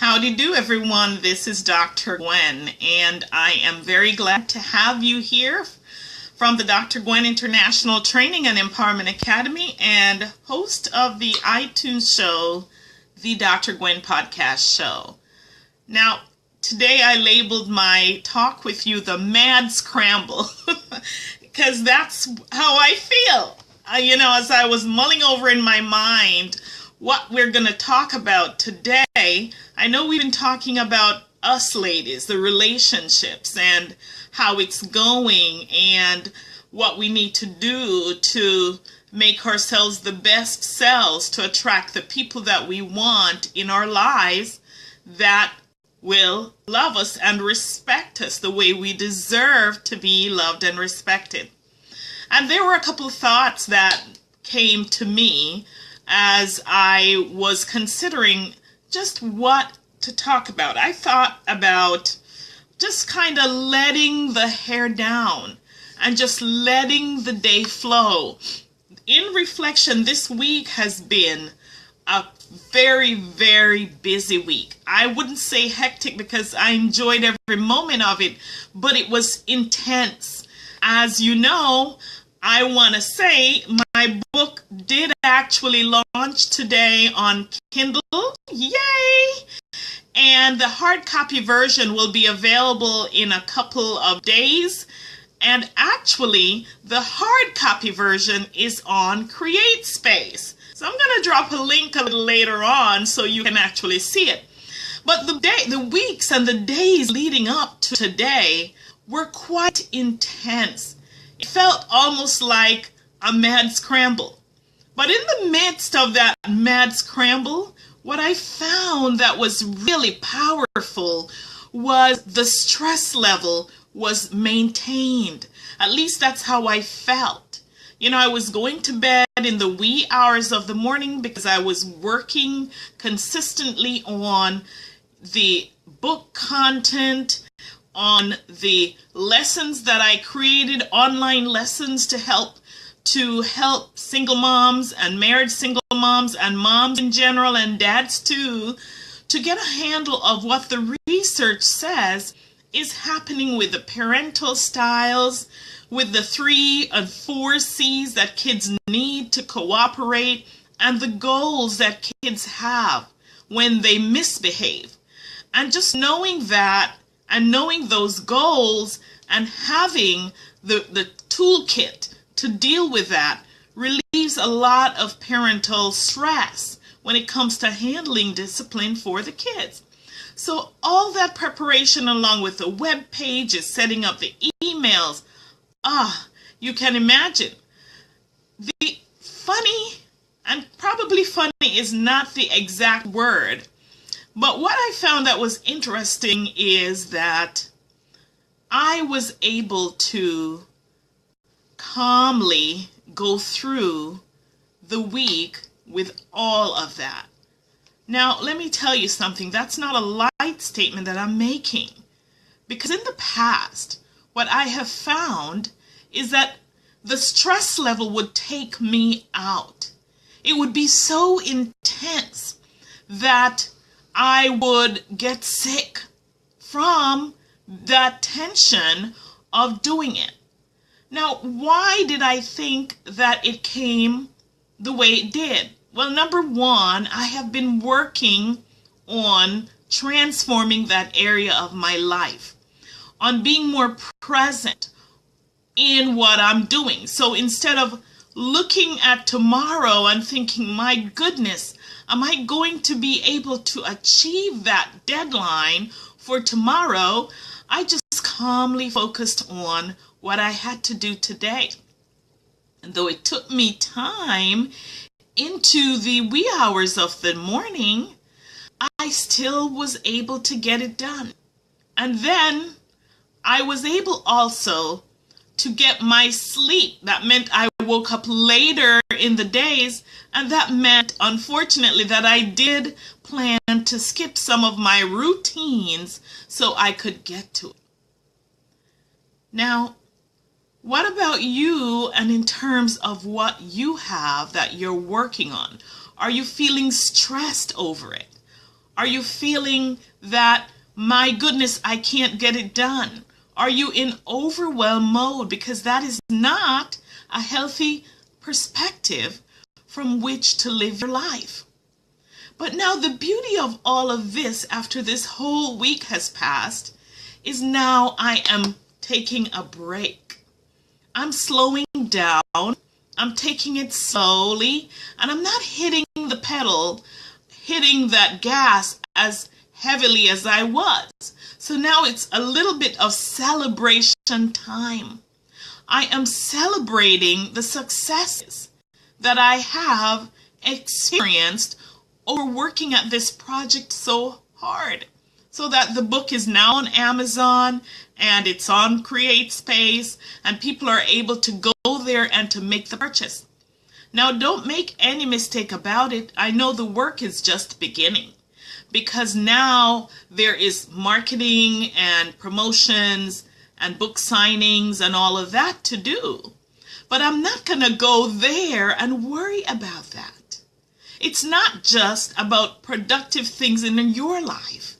Howdy do, everyone. This is Dr. Gwen, and I am very glad to have you here from the Dr. Gwen International Training and Empowerment Academy and host of the iTunes show, the Dr. Gwen Podcast Show. Now, today I labeled my talk with you the Mad Scramble because that's how I feel. As I was mulling over in my mind what we're going to talk about today, I know we've been talking about us ladies, the relationships and how it's going and what we need to do to make ourselves the best selves to attract the people that we want in our lives that will love us and respect us the way we deserve to be loved and respected. And there were a couple of thoughts that came to me as I was considering just what to talk about. I thought about just kind of letting the hair down and just letting the day flow. In reflection, this week has been a very, very busy week. I wouldn't say hectic because I enjoyed every moment of it, but it was intense. As you know, I want to say my book did actually launch today on Kindle. Yay! And the hard copy version will be available in a couple of days. And actually, the hard copy version is on CreateSpace. So I'm going to drop a link a little later on so you can actually see it. But the weeks and the days leading up to today were quite intense. It felt almost like a mad scramble. But in the midst of that mad scramble, what I found that was really powerful was the stress level was maintained. At least that's how I felt. I was going to bed in the wee hours of the morning because I was working consistently on the book content, on the lessons that I created, online lessons to help single moms and married single moms and moms in general and dads too, to get a handle of what the research says is happening with the parental styles, with the 3 and 4 C's that kids need to cooperate, and the goals that kids have when they misbehave. And just knowing that and knowing those goals and having the toolkit to deal with that relieves a lot of parental stress when it comes to handling discipline for the kids. So all that preparation along with the web pages, setting up the emails, you can imagine. The funny, and probably funny is not the exact word, but what I found that was interesting is that I was able to calmly go through the week with all of that. Now, let me tell you something. That's not a light statement that I'm making. Because in the past, what I have found is that the stress level would take me out. It would be so intense that I would get sick from that tension of doing it. Now, why did I think that it came the way it did? Well, number one, I have been working on transforming that area of my life, on being more present in what I'm doing. So instead of looking at tomorrow and thinking, my goodness, am I going to be able to achieve that deadline for tomorrow? I just calmly focused on what I had to do today. And though it took me time into the wee hours of the morning, I still was able to get it done. And then I was able also to get my sleep. That meant I woke up later in the days, and that meant, unfortunately, that I did plan to skip some of my routines so I could get to it. Now, what about you and in terms of what you have that you're working on? Are you feeling stressed over it? Are you feeling that, my goodness, I can't get it done? Are you in overwhelm mode? Because that is not a healthy perspective from which to live your life. But now the beauty of all of this, after this whole week has passed, is now I am taking a break. I'm slowing down. I'm taking it slowly, and I'm not hitting the pedal, hitting that gas as heavily as I was. So now it's a little bit of celebration time. I am celebrating the successes that I have experienced over working at this project so hard. So that the book is now on Amazon and it's on CreateSpace, and people are able to go there and to make the purchase. Now, don't make any mistake about it. I know the work is just beginning, because now there is marketing and promotions and book signings and all of that to do. But I'm not going to go there and worry about that. It's not just about productive things in your life.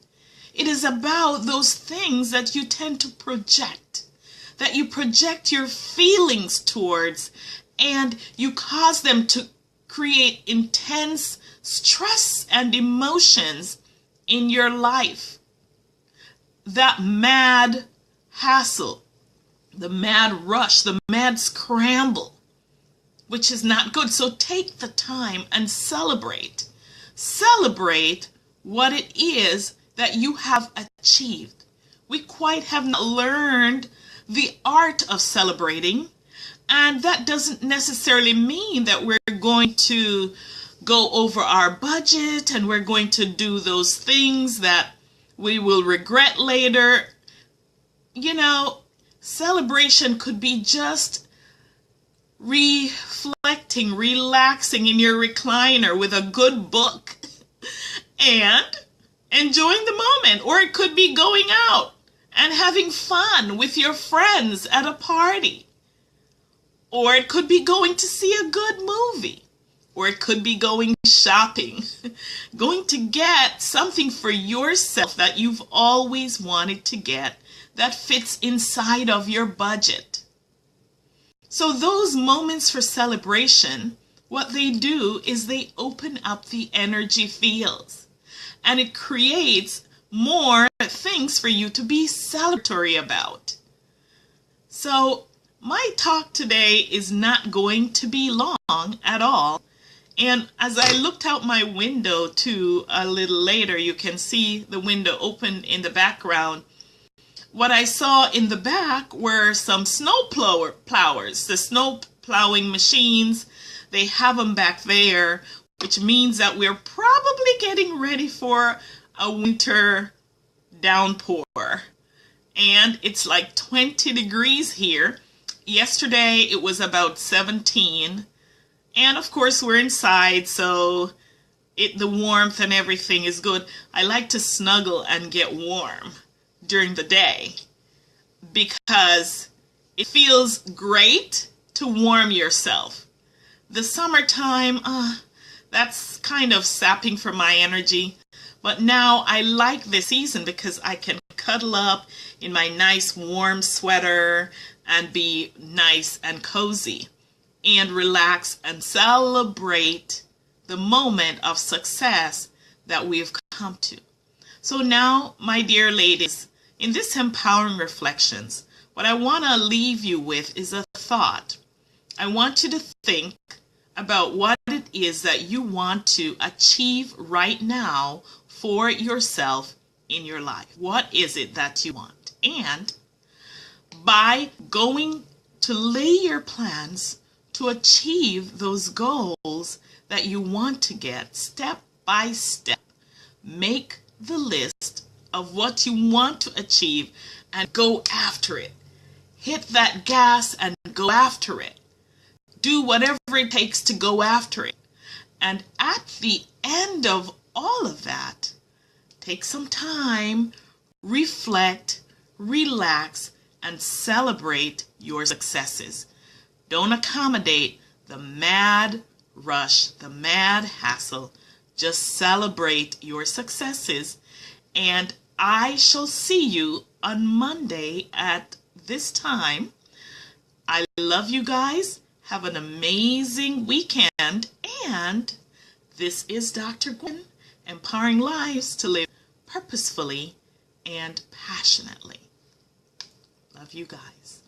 It is about those things that you tend to project, that you project your feelings towards, and you cause them to create intense stress and emotions in your life. That mad hassle, the mad rush, the mad scramble, which is not good. So take the time and celebrate. Celebrate what it is that you have achieved. We quite have not learned the art of celebrating, and that doesn't necessarily mean that we're going to go over our budget and we're going to do those things that we will regret later. You know, celebration could be just reflecting, relaxing in your recliner with a good book and enjoying the moment. Or it could be going out and having fun with your friends at a party. Or it could be going to see a good movie. Or it could be going shopping, going to get something for yourself that you've always wanted to get that fits inside of your budget. So those moments for celebration, what they do is they open up the energy fields, and it creates more things for you to be celebratory about. So my talk today is not going to be long at all. And as I looked out my window too a little later, you can see the window open in the background. What I saw in the back were some snow plowers, the snow plowing machines. They have them back there, which means that we're probably getting ready for a winter downpour. And it's like 20 degrees here. Yesterday it was about 17. And of course we're inside, so the warmth and everything is good. I like to snuggle and get warm during the day because it feels great to warm yourself. The summertime, that's kind of sapping for my energy. But now I like this season because I can cuddle up in my nice warm sweater and be nice and cozy and relax and celebrate the moment of success that we've come to. So now, my dear ladies, in this empowering reflections, what I want to leave you with is a thought. I want you to think about what it is that you want to achieve right now for yourself in your life. What is it that you want? And by going to lay your plans to achieve those goals that you want to get step by step, make the list of what you want to achieve and go after it. Hit that gas and go after it. Do whatever it takes to go after it. And at the end of all of that, take some time, reflect, relax, and celebrate your successes. Don't accommodate the mad rush, the mad hassle. Just celebrate your successes. And I shall see you on Monday at this time. I love you guys. Have an amazing weekend. And this is Dr. Gwen, empowering lives to live purposefully and passionately. Love you guys.